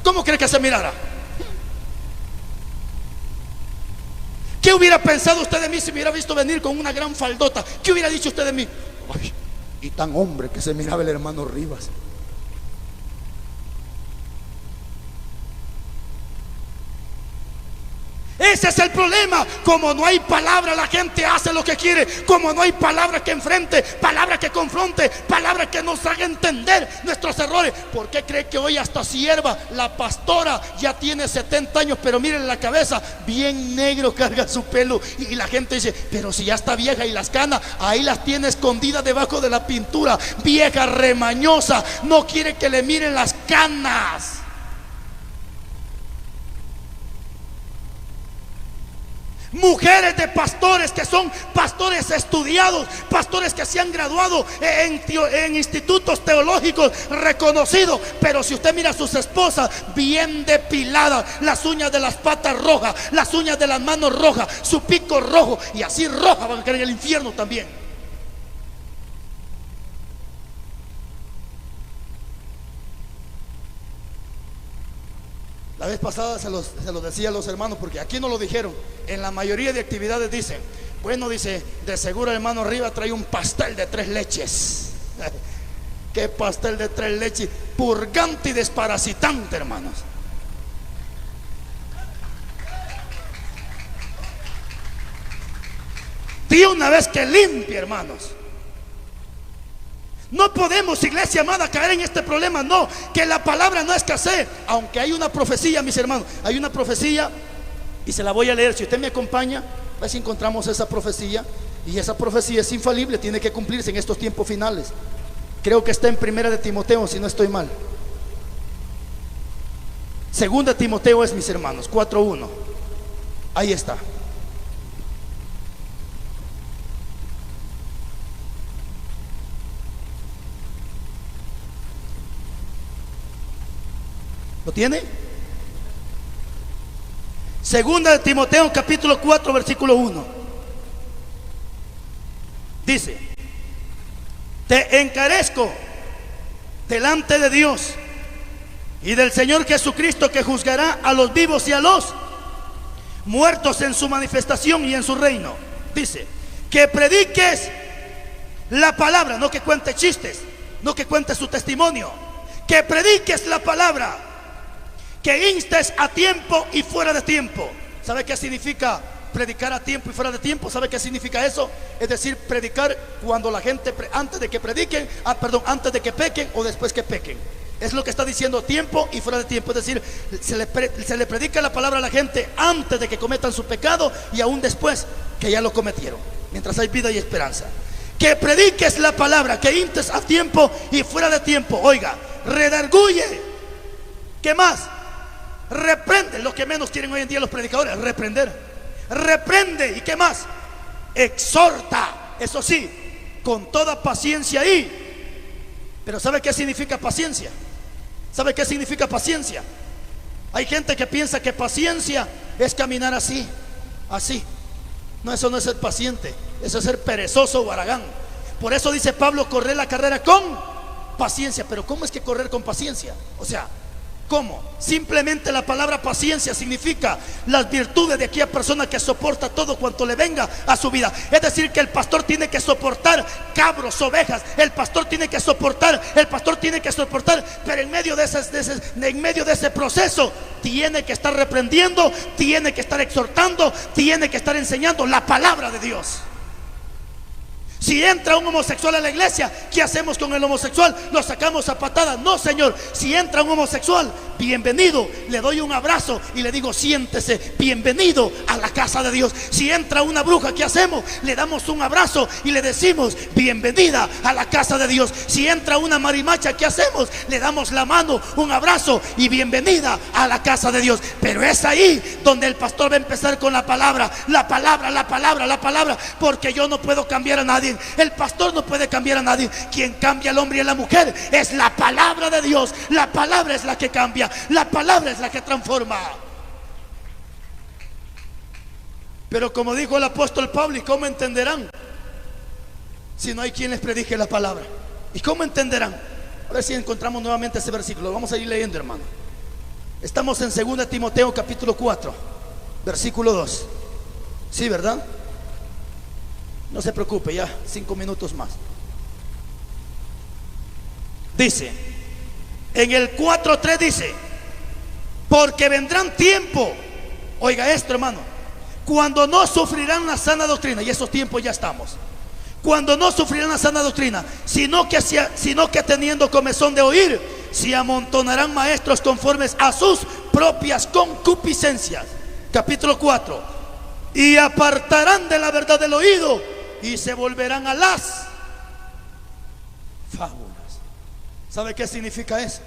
¿Cómo cree que se mirara? ¿Qué hubiera pensado usted de mí si me hubiera visto venir con una gran faldota? ¿Qué hubiera dicho usted de mí? Ay, y tan hombre que se miraba el hermano Rivas. Ese es el problema. Como no hay palabra, la gente hace lo que quiere. Como no hay palabra que enfrente, palabra que confronte, palabra que nos haga entender nuestros errores. ¿Por qué cree que hoy hasta sierva, la pastora, ya tiene 70 años, pero miren la cabeza, bien negro carga su pelo? Y la gente dice, pero si ya está vieja, y las canas, ahí las tiene escondidas debajo de la pintura. Vieja, remañosa, no quiere que le miren las canas. Mujeres de pastores que son pastores estudiados, pastores que se han graduado en institutos teológicos reconocidos, pero si usted mira a sus esposas, bien depiladas, las uñas de las patas rojas, las uñas de las manos rojas, su pico rojo, y así roja van a caer en el infierno también. La vez pasada se los decía a los hermanos, porque aquí no lo dijeron. En la mayoría de actividades dicen, bueno, dice, de seguro el hermano arriba trae un pastel de 3 leches. ¿Qué pastel de 3 leches? Purgante y desparasitante, hermanos. De una vez que limpie, hermanos. No podemos, iglesia amada, caer en este problema. No, que la palabra no escasee. Aunque hay una profecía, mis hermanos, hay una profecía, y se la voy a leer. Si usted me acompaña, a ver si encontramos esa profecía. Y esa profecía es infalible, tiene que cumplirse en estos tiempos finales. Creo que está en Primera de Timoteo, si no estoy mal. Segunda de Timoteo es, mis hermanos, 4:1. Ahí está. ¿Lo tiene? Segunda de Timoteo, capítulo 4, versículo 1. Dice: te encarezco delante de Dios y del Señor Jesucristo, que juzgará a los vivos y a los muertos en su manifestación y en su reino. Dice, que prediques la palabra, no que cuentes chistes, no que cuentes su testimonio, que prediques la palabra, que instes a tiempo y fuera de tiempo. ¿Sabe qué significa predicar a tiempo y fuera de tiempo? ¿Sabe qué significa eso? Es decir, predicar cuando la gente, antes de que prediquen, antes de que pequen o después que pequen. Es lo que está diciendo, tiempo y fuera de tiempo. Es decir, se le predica la palabra a la gente antes de que cometan su pecado y aún después que ya lo cometieron, mientras hay vida y esperanza. Que prediques la palabra, que instes a tiempo y fuera de tiempo. Oiga, redarguye. ¿Qué más? Reprende. Lo que menos quieren hoy en día los predicadores, reprender. Reprende. ¿Y qué más? Exhorta. Eso sí, con toda paciencia y... Pero ¿sabe qué significa paciencia? ¿Sabe qué significa paciencia? Hay gente que piensa que paciencia es caminar así, así. No, eso no es ser paciente, eso es ser perezoso o haragán. Por eso dice Pablo, correr la carrera con paciencia. Pero ¿cómo es que correr con paciencia? O sea, ¿cómo? Simplemente la palabra paciencia significa las virtudes de aquella persona que soporta todo cuanto le venga a su vida. Es decir, que el pastor tiene que soportar cabros, ovejas. El pastor tiene que soportar, pero en medio de ese proceso tiene que estar reprendiendo, tiene que estar exhortando, tiene que estar enseñando la palabra de Dios. Si entra un homosexual a la iglesia, ¿qué hacemos con el homosexual? ¿Lo sacamos a patadas? No, Señor. Si entra un homosexual, bienvenido, le doy un abrazo y le digo, siéntese, bienvenido a la casa de Dios. Si entra una bruja, ¿qué hacemos? Le damos un abrazo y le decimos, bienvenida a la casa de Dios. Si entra una marimacha, ¿qué hacemos? Le damos la mano, un abrazo y bienvenida a la casa de Dios. Pero es ahí donde el pastor va a empezar con la palabra, porque yo no puedo cambiar a nadie. El pastor no puede cambiar a nadie. Quien cambia al hombre y a la mujer es la palabra de Dios. La palabra es la que cambia, la palabra es la que transforma. Pero como dijo el apóstol Pablo, ¿y cómo entenderán si no hay quien les predique la palabra? ¿Y cómo entenderán? A ver si encontramos nuevamente ese versículo. Vamos a ir leyendo, hermano. Estamos en 2 Timoteo capítulo 4, versículo 2. Sí, ¿verdad? No se preocupe, ya 5 minutos más. Dice, en el 4:3 dice, porque vendrán tiempo, oiga esto, hermano, cuando no sufrirán la sana doctrina. Y esos tiempos ya estamos. Cuando no sufrirán la sana doctrina, sino que teniendo comezón de oír, se amontonarán maestros conformes a sus propias concupiscencias. Capítulo 4. Y apartarán de la verdad del oído y se volverán a las fábulas. ¿Sabe qué significa eso?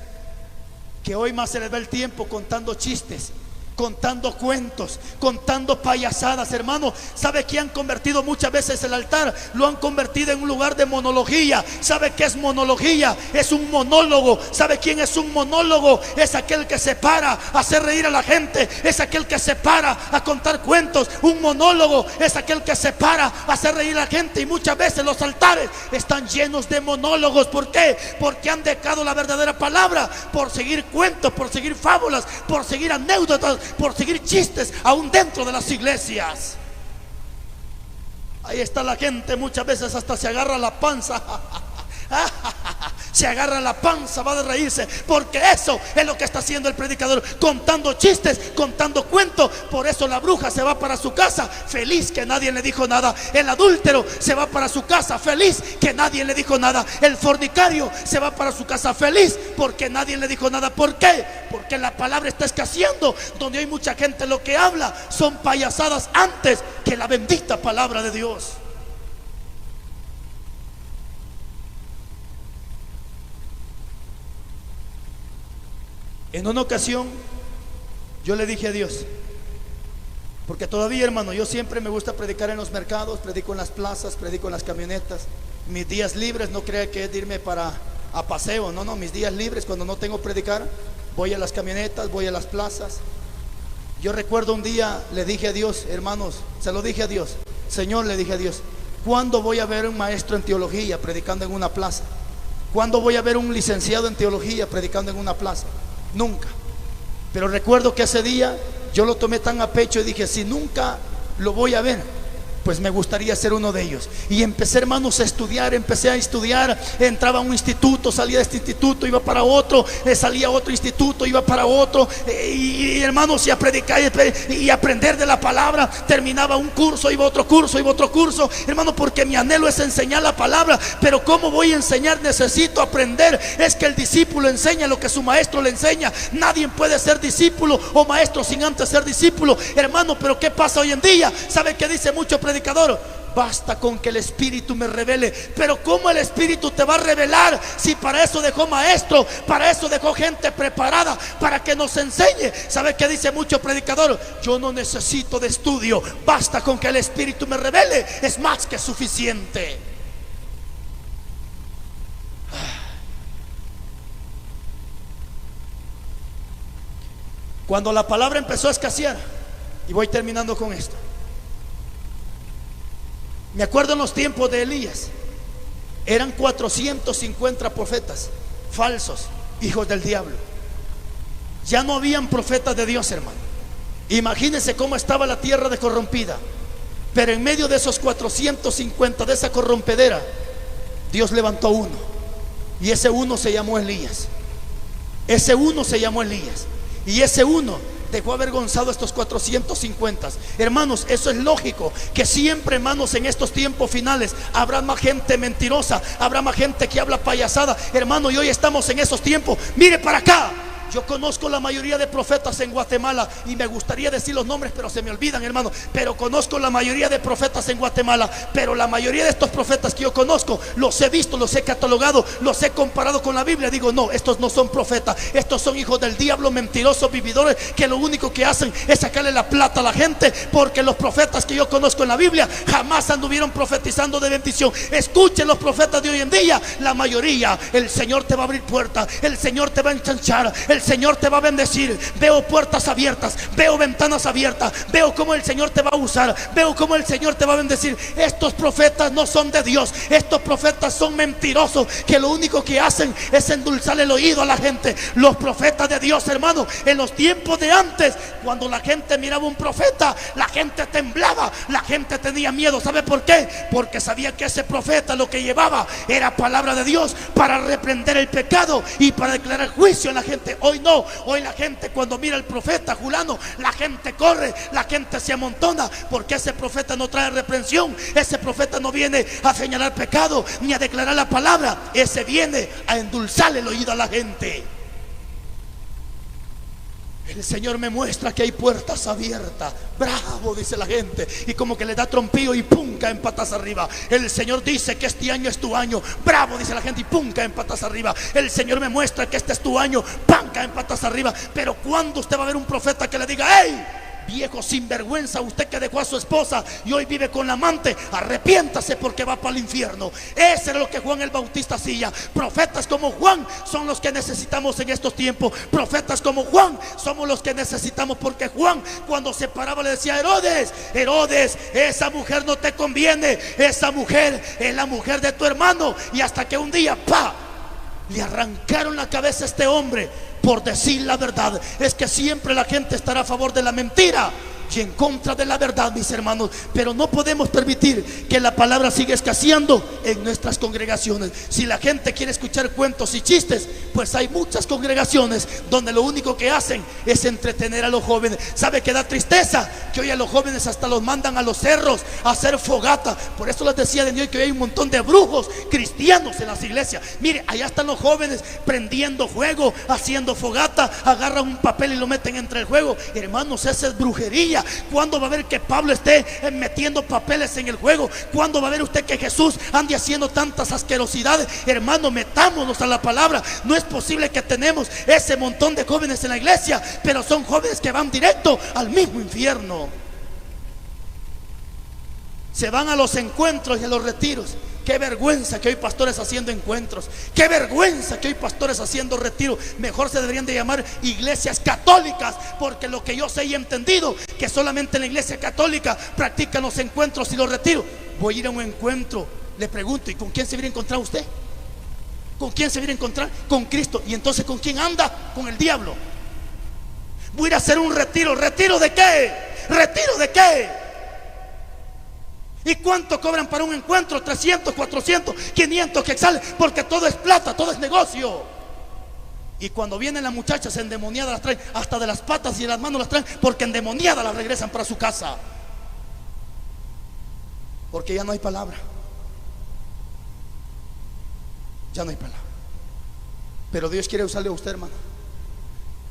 Que hoy más se les va el tiempo contando chistes, contando cuentos, contando payasadas, hermano. ¿Sabe qué han convertido muchas veces el altar? Lo han convertido en un lugar de monología. ¿Sabe qué es monología? Es un monólogo. ¿Sabe quién es un monólogo? Es aquel que se para a hacer reír a la gente, es aquel que se para a contar cuentos. Un monólogo es aquel que se para a hacer reír a la gente. Y muchas veces los altares están llenos de monólogos. ¿Por qué? Porque han dejado la verdadera palabra por seguir cuentos, por seguir fábulas, por seguir anécdotas, por seguir chistes aún dentro de las iglesias. Ahí está la gente, muchas veces hasta se agarra la panza. Se agarra la panza, va a reírse, porque eso es lo que está haciendo el predicador, contando chistes, contando cuentos. Por eso la bruja se va para su casa feliz que nadie le dijo nada. El adúltero se va para su casa feliz que nadie le dijo nada. El fornicario se va para su casa feliz porque nadie le dijo nada. ¿Por qué? Porque la palabra está escaseando. Donde hay mucha gente, lo que habla son payasadas antes que la bendita palabra de Dios. En una ocasión yo le dije a Dios, porque todavía, hermano, yo siempre me gusta predicar en los mercados, predico en las plazas, predico en las camionetas. Mis días libres, no crea que es irme a paseo, no, mis días libres, cuando no tengo predicar, voy a las camionetas, voy a las plazas. Yo recuerdo un día, le dije a Dios, hermanos, se lo dije a Dios, Señor, le dije a Dios, ¿Cuándo voy a ver un maestro en teología predicando en una plaza? ¿Cuándo voy a ver un licenciado en teología predicando en una plaza? Nunca. Pero recuerdo que ese día yo lo tomé tan a pecho y dije, si nunca lo voy a ver, pues me gustaría ser uno de ellos. Y empecé, hermanos, a estudiar. Entraba a un instituto, salía de este instituto, iba para otro, salía a otro instituto, iba para otro, y hermanos, y a predicar y aprender de la palabra. Terminaba un curso, iba a otro curso, hermano, porque mi anhelo es enseñar la palabra. Pero ¿cómo voy a enseñar? Necesito aprender. Es que el discípulo enseña lo que su maestro le enseña. Nadie puede ser discípulo o maestro sin antes ser discípulo, hermano. Pero ¿qué pasa hoy en día? ¿Sabe qué dice mucho predicador? Basta con que el Espíritu me revele. Pero ¿cómo el Espíritu te va a revelar si para eso dejó maestro, para eso dejó gente preparada para que nos enseñe? ¿Sabe qué dice mucho predicador? Yo no necesito de estudio, basta con que el Espíritu me revele, es más que suficiente. Cuando la palabra empezó a escasear, y voy terminando con esto, me acuerdo en los tiempos de Elías, eran 450 profetas falsos, hijos del diablo. Ya no habían profetas de Dios, hermano. Imagínense cómo estaba la tierra de corrompida. Pero en medio de esos 450, de esa corrompedera, Dios levantó uno. Y ese uno se llamó Elías. Y ese uno dejó avergonzado a estos 450. Hermanos, eso es lógico, que siempre, hermanos, en estos tiempos finales habrá más gente mentirosa, habrá más gente que habla payasada, hermano. Y hoy estamos en esos tiempos. Mire para acá. Yo conozco la mayoría de profetas en Guatemala, y me gustaría decir los nombres, pero se me olvidan, hermano. Pero conozco la mayoría de profetas en Guatemala. Pero la mayoría de estos profetas que yo conozco, los he visto, los he catalogado, los he comparado con la Biblia. Digo, no, estos no son profetas, estos son hijos del diablo, mentirosos, vividores, que lo único que hacen es sacarle la plata a la gente. Porque los profetas que yo conozco en la Biblia jamás anduvieron profetizando de bendición. Escuchen los profetas de hoy en día, la mayoría, el Señor te va a abrir puertas, el Señor te va a ensanchar, el Señor te va a bendecir. Veo puertas abiertas, veo ventanas abiertas, veo cómo el Señor te va a usar, veo cómo el Señor te va a bendecir. Estos profetas no son de Dios, estos profetas son mentirosos, que lo único que hacen es endulzar el oído a la gente. Los profetas de Dios, hermano, en los tiempos de antes, cuando la gente miraba un profeta, la gente temblaba, la gente tenía miedo. ¿Sabe por qué? Porque sabía que ese profeta lo que llevaba era palabra de Dios para reprender el pecado y para declarar juicio a la gente. Hoy no, hoy la gente cuando mira al profeta fulano, la gente corre, la gente se amontona, porque ese profeta no trae reprensión, ese profeta no viene a señalar pecado ni a declarar la palabra, ese viene a endulzarle el oído a la gente. El Señor me muestra que hay puertas abiertas. Bravo, dice la gente, y como que le da trompillo y pum, caen patas arriba. El Señor dice que este año es tu año. Bravo, dice la gente, y pum, caen patas arriba. El Señor me muestra que este es tu año. Pam, caen patas arriba. Pero cuando usted va a ver un profeta que le diga: ¡hey, viejo sinvergüenza, usted que dejó a su esposa y hoy vive con la amante, arrepiéntase porque va para el infierno! Ese era lo que Juan el Bautista hacía. Profetas como Juan son los que necesitamos en estos tiempos. Profetas como Juan somos los que necesitamos, porque Juan, cuando se paraba, le decía: Herodes, Herodes, esa mujer no te conviene, esa mujer es la mujer de tu hermano. Y hasta que un día, ¡pa!, le arrancaron la cabeza a este hombre por decir la verdad. Es que siempre la gente estará a favor de la mentira y en contra de la verdad, mis hermanos. Pero no podemos permitir que la palabra siga escaseando en nuestras congregaciones. Si la gente quiere escuchar cuentos y chistes, pues hay muchas congregaciones donde lo único que hacen es entretener a los jóvenes. ¿Sabe qué da tristeza? Que hoy a los jóvenes hasta los mandan a los cerros a hacer fogata. Por eso les decía de hoy que hoy hay un montón de brujos cristianos en las iglesias. Mire, allá están los jóvenes prendiendo fuego, haciendo fogata, agarran un papel y lo meten entre el fuego. Hermanos, esa es brujería. ¿Cuándo va a ver que Pablo esté metiendo papeles en el juego? ¿Cuándo va a ver usted que Jesús ande haciendo tantas asquerosidades? Hermano, metámonos a la palabra. No es posible que tenemos ese montón de jóvenes en la iglesia, pero son jóvenes que van directo al mismo infierno. Se van a los encuentros y a los retiros. Qué vergüenza que hoy pastores haciendo encuentros. Qué vergüenza que hoy pastores haciendo retiro. Mejor se deberían de llamar iglesias católicas, porque lo que yo sé y he entendido, que solamente en la iglesia católica practican los encuentros y los retiros. voy a ir a un encuentro. Le pregunto, ¿y con quién se viene a encontrar usted? ¿Con quién se viene a encontrar? Con Cristo. ¿Y entonces con quién anda? Con el diablo. Voy a ir a hacer un retiro. ¿Retiro de qué? ¿Retiro de qué? ¿Y cuánto cobran para un encuentro? 300, 400, 500 que sale, porque todo es plata, todo es negocio. Y cuando vienen las muchachas endemoniadas, las traen hasta de las patas y de las manos, las traen porque endemoniadas las regresan para su casa, porque ya no hay palabra. Ya no hay palabra. Pero Dios quiere usarle a usted, hermano.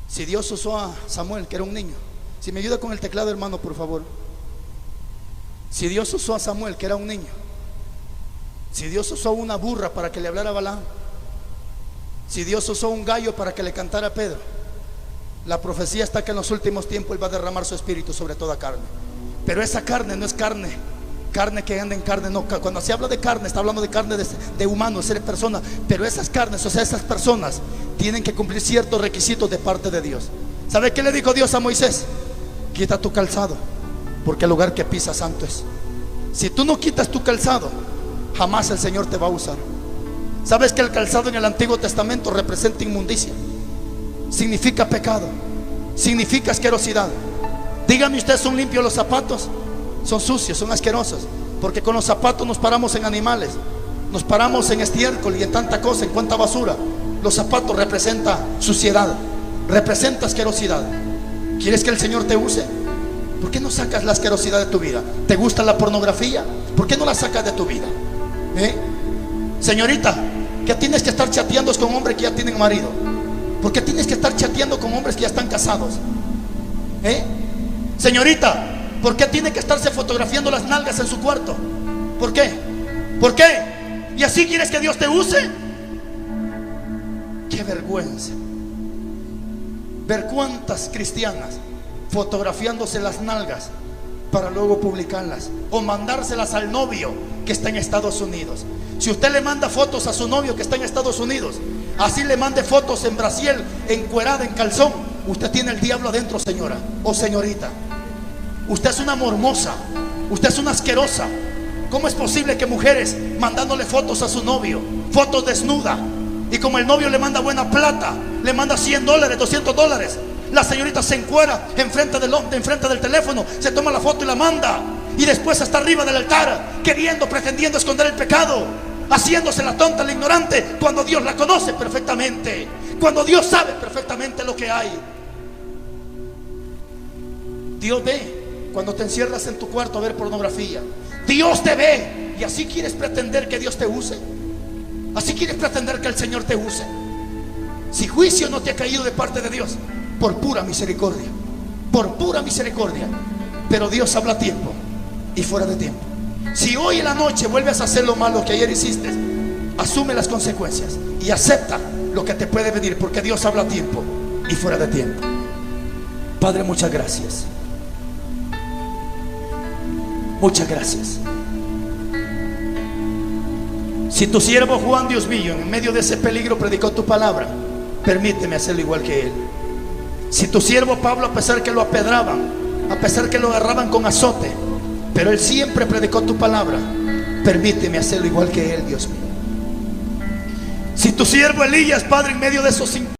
Si Dios usó a Samuel, que era un niño. Si me ayuda con el teclado, hermano, por favor. Si Dios usó a Samuel, que era un niño. Si Dios usó una burra para que le hablara a Balaam. Si Dios usó un gallo para que le cantara a Pedro. La profecía está que en los últimos tiempos Él va a derramar su espíritu sobre toda carne. Pero esa carne no es carne que anda en carne, no. Cuando se habla de carne, está hablando de carne de humano, de ser persona. Pero esas carnes, o sea, esas personas tienen que cumplir ciertos requisitos de parte de Dios. ¿Sabe qué le dijo Dios a Moisés? Quita tu calzado, porque el lugar que pisas santo es. Si tú no quitas tu calzado, jamás el Señor te va a usar. ¿Sabes que el calzado en el Antiguo Testamento representa inmundicia? Significa pecado, significa asquerosidad. Dígame usted, ¿son limpios los zapatos? Son sucios, son asquerosos, porque con los zapatos nos paramos en animales, nos paramos en estiércol y en tanta cosa, en cuanta basura. Los zapatos representan suciedad, representa asquerosidad. ¿Quieres que el Señor te use? ¿Por qué no sacas la asquerosidad de tu vida? ¿Te gusta la pornografía? ¿Por qué no la sacas de tu vida? Señorita, ¿qué tienes que estar chateando con hombres que ya tienen marido? ¿Por qué tienes que estar chateando con hombres que ya están casados? Señorita, ¿por qué tiene que estarse fotografiando las nalgas en su cuarto? ¿Por qué? ¿Por qué? ¿Y así quieres que Dios te use? ¡Qué vergüenza! Ver cuántas cristianas fotografiándose las nalgas para luego publicarlas o mandárselas al novio que está en Estados Unidos. Si usted le manda fotos a su novio que está en Estados Unidos, así le mande fotos en brasier, encuerada, en calzón, usted tiene el diablo adentro, señora o señorita. Usted es una mormosa, usted es una asquerosa. ¿Cómo es posible que mujeres mandándole fotos a su novio, fotos desnuda, y como el novio le manda buena plata, le manda $100, $200, la señorita se encuera enfrente del teléfono, se toma la foto y la manda, y después está arriba del altar pretendiendo esconder el pecado, haciéndose la tonta, la ignorante, cuando Dios la conoce perfectamente, cuando Dios sabe perfectamente lo que hay. Dios ve cuando te encierras en tu cuarto a ver pornografía. Dios te ve. ¿Y así quieres pretender que Dios te use? ¿Así quieres pretender que el Señor te use? Si juicio no te ha caído de parte de Dios, por pura misericordia, por pura misericordia. Pero Dios habla a tiempo y fuera de tiempo. Si hoy en la noche vuelves a hacer lo malo que ayer hiciste, asume las consecuencias y acepta lo que te puede venir, porque Dios habla a tiempo y fuera de tiempo. Padre, muchas gracias. Muchas gracias. Si tu siervo Juan, Dios mío, en medio de ese peligro predicó tu palabra, permíteme hacerlo igual que él. Si tu siervo Pablo, a pesar que lo apedraban, a pesar que lo agarraban con azote, pero él siempre predicó tu palabra, permíteme hacerlo igual que él, Dios mío. Si tu siervo Elías, Padre, en medio de esos